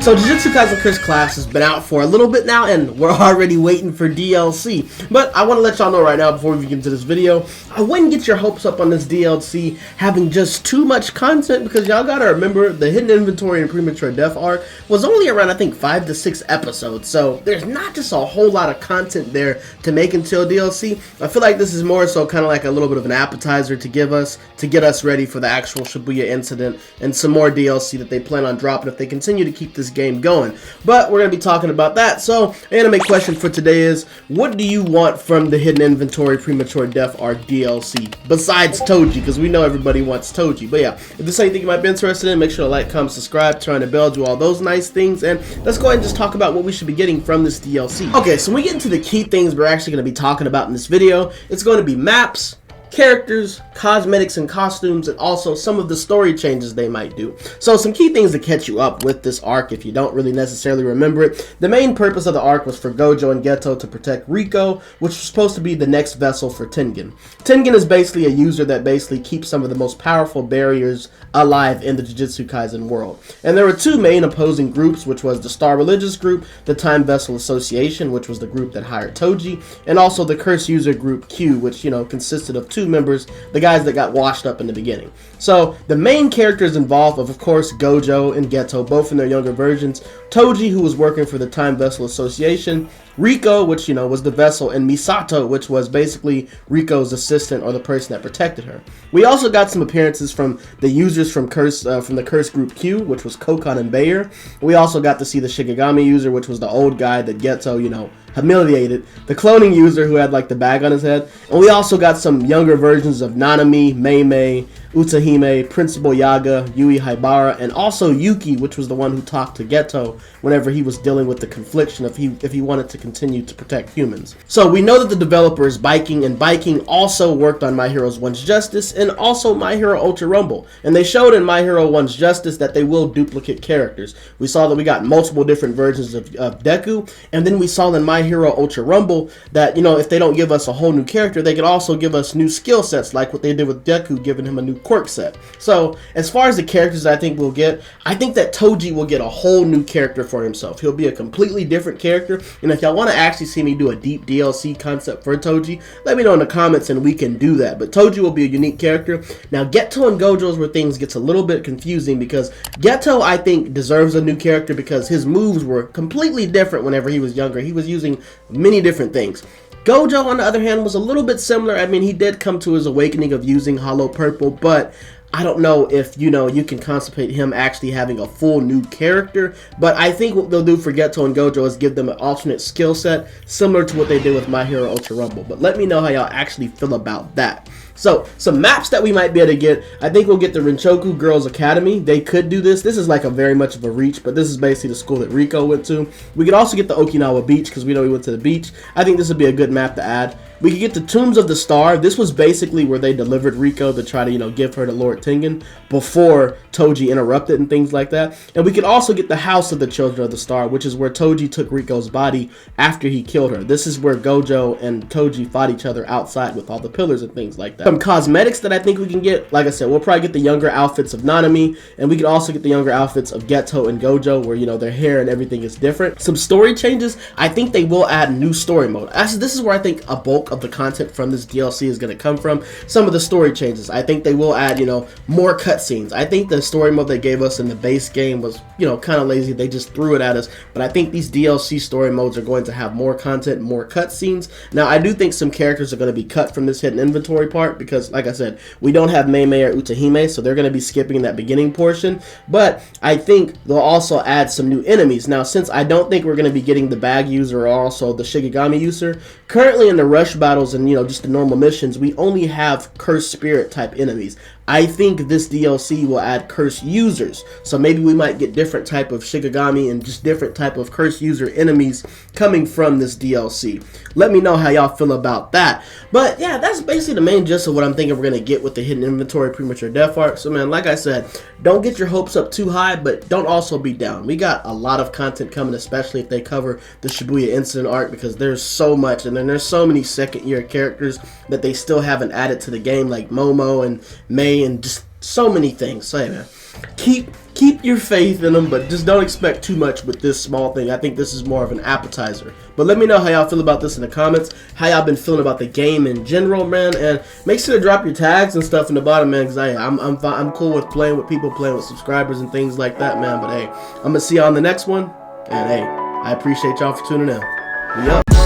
So Jujutsu Kaisen Cursed Clash has been out for a little bit now, and we're already waiting for DLC. But I want to let y'all know right now, before we get into this video, I wouldn't get your hopes up on this DLC having just too much content, because y'all gotta remember the hidden inventory in Premature Death Arc was only around, I think, 5 to 6 episodes. So there's not just a whole lot of content there to make until DLC. I feel like this is more so kind of like a little bit of an appetizer to get us ready for the actual Shibuya incident and some more DLC that they plan on dropping if they continue to keep this game going. But we're going to be talking about that. So anime question for today is, what do you want from the hidden inventory Premature Death Arc DLC besides Toji? Because we know everybody wants Toji. But yeah, if this is anything you might be interested in, make sure to like, comment, subscribe, turn on the bell, do all those nice things, and let's go ahead and just talk about what we should be getting from this DLC. Okay, so when we get into the key things we're actually going to be talking about in this video, it's going to be maps, characters, cosmetics and costumes, and also some of the story changes they might do. So some key things to catch you up with this arc if you don't really necessarily remember it. The main purpose of the arc was for Gojo and Geto to protect Riko, which was supposed to be the next vessel for Tengen. Tengen is basically a user that basically keeps some of the most powerful barriers alive in the Jujutsu Kaisen world. And there were two main opposing groups, which was the Star Religious group, the Time Vessel Association, which was the group that hired Toji, and also the Curse User group Q, which, you know, consisted of two members, the guys that got washed up in the beginning. So the main characters involved of course Gojo and Geto, both in their younger versions, Toji, who was working for the Time Vessel Association, Riko, which, you know, was the vessel, and Misato, which was basically Riko's assistant or the person that protected her. We also got some appearances from the users from the Curse Group Q, which was Kokon and Bayer. We also got to see the Shikigami user, which was the old guy that Geto, you know, humiliated, the cloning user who had like the bag on his head, and we also got some younger versions of Nanami, Mei, Utahime, Principal Yaga, Yui Haibara, and also Yuki, which was the one who talked to Geto whenever he was dealing with the confliction if he wanted to continue to protect humans. So we know that the developer is Biking, and Biking also worked on My Hero One's Justice and also My Hero Ultra Rumble, and they showed in My Hero One's Justice that they will duplicate characters. We saw that we got multiple different versions of Deku, and then we saw in My Hero Ultra Rumble that, you know, if they don't give us a whole new character, they could also give us new skill sets, like what they did with Deku, giving him a new quirk set. So as far as the characters I think we'll get, I think that Toji will get a whole new character for himself. He'll be a completely different character, and if y'all want to actually see me do a deep DLC concept for Toji, let me know in the comments and we can do that. But Toji will be a unique character. Now Geto and Gojo is where things gets a little bit confusing, because Geto, I think, deserves a new character because his moves were completely different whenever he was younger. He was using many different things. Gojo, on the other hand, was a little bit similar. I mean, he did come to his awakening of using Hollow Purple, but I don't know if, you know, you can contemplate him actually having a full new character. But I think what they'll do for Geto and Gojo is give them an alternate skill set, similar to what they did with My Hero Ultra Rumble. But let me know how y'all actually feel about that. So, some maps that we might be able to get, I think we'll get the Rinchoku Girls Academy. They could do this. This is like a very much of a reach, but this is basically the school that Riko went to. We could also get the Okinawa Beach, because we know he went to the beach. I think this would be a good map to add. We could get the Tombs of the Star. This was basically where they delivered Riko to try to, you know, give her to Lord Tengen before Toji interrupted and things like that. And we could also get the House of the Children of the Star, which is where Toji took Riko's body after he killed her. This is where Gojo and Toji fought each other outside with all the pillars and things like that. Some cosmetics that I think we can get, like I said, we'll probably get the younger outfits of Nanami, and we could also get the younger outfits of Geto and Gojo, where, you know, their hair and everything is different. Some story changes, I think they will add new story mode. Actually, this is where I think a bulk of the content from this DLC is going to come from. Some of the story changes, I think they will add, you know, more cutscenes. I think the story mode they gave us in the base game was, you know, kind of lazy. They just threw it at us, but I think these DLC story modes are going to have more content, more cutscenes. Now, I do think some characters are going to be cut from this hidden inventory part, because like I said, we don't have Mei or Utahime, so they're going to be skipping that beginning portion. But I think they'll also add some new enemies. Now, since I don't think we're going to be getting the bag user or also the Shikigami user, currently in the rush battles and, you know, just the normal missions, we only have cursed spirit type enemies. I think this DLC will add curse users, so maybe we might get different type of Shikigami and just different type of curse user enemies coming from this DLC. Let me know how y'all feel about that. But yeah, that's basically the main gist of what I'm thinking we're gonna get with the hidden inventory Premature Death Arc. So man, like I said, don't get your hopes up too high, but don't also be down. We got a lot of content coming, especially if they cover the Shibuya incident arc, because there's so much, and then there's so many second year characters that they still haven't added to the game, like Momo and Mei and just so many things. So yeah, man, keep your faith in them, but just don't expect too much with this small thing. I think this is more of an appetizer. But let me know how y'all feel about this in the comments, how y'all been feeling about the game in general, man, and make sure to drop your tags and stuff in the bottom, man, because I'm cool with playing with people, playing with subscribers and things like that, man. But hey, I'm gonna see y'all on the next one, and hey, I appreciate y'all for tuning in. We up.